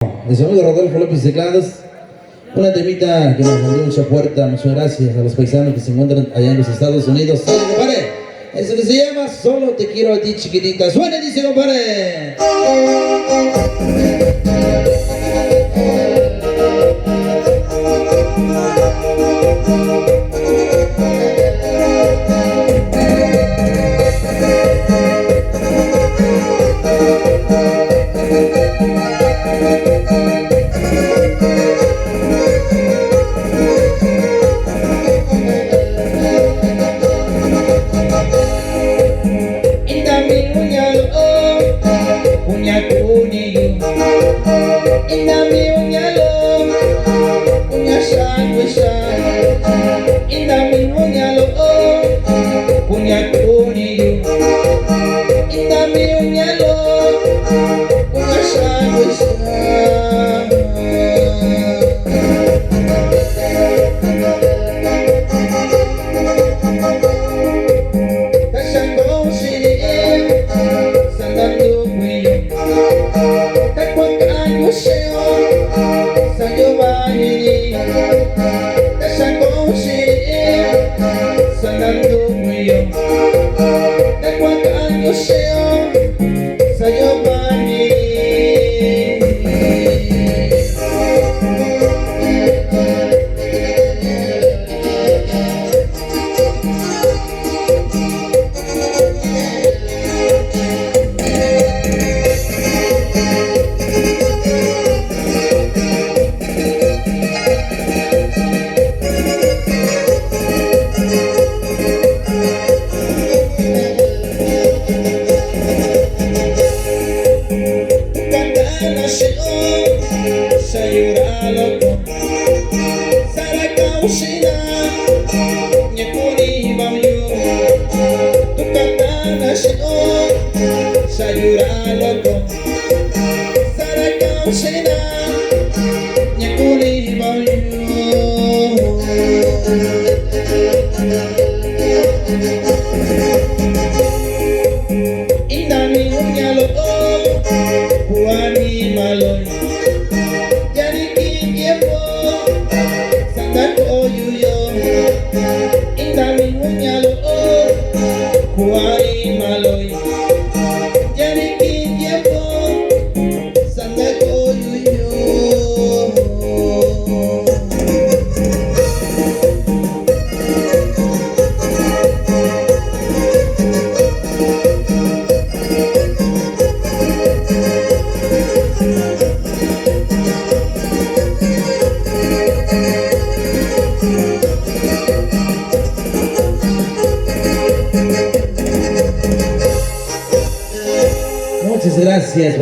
De su amigo Rodolfo López Teclados, una temita que nos abrió mucha puerta. Muchas gracias a los paisanos que se encuentran allá en los Estados Unidos. ¡Sale, compadre! Eso que se llama Solo te quiero a ti, chiquitita. ¡Suena, dice, compadre! Muchas gracias.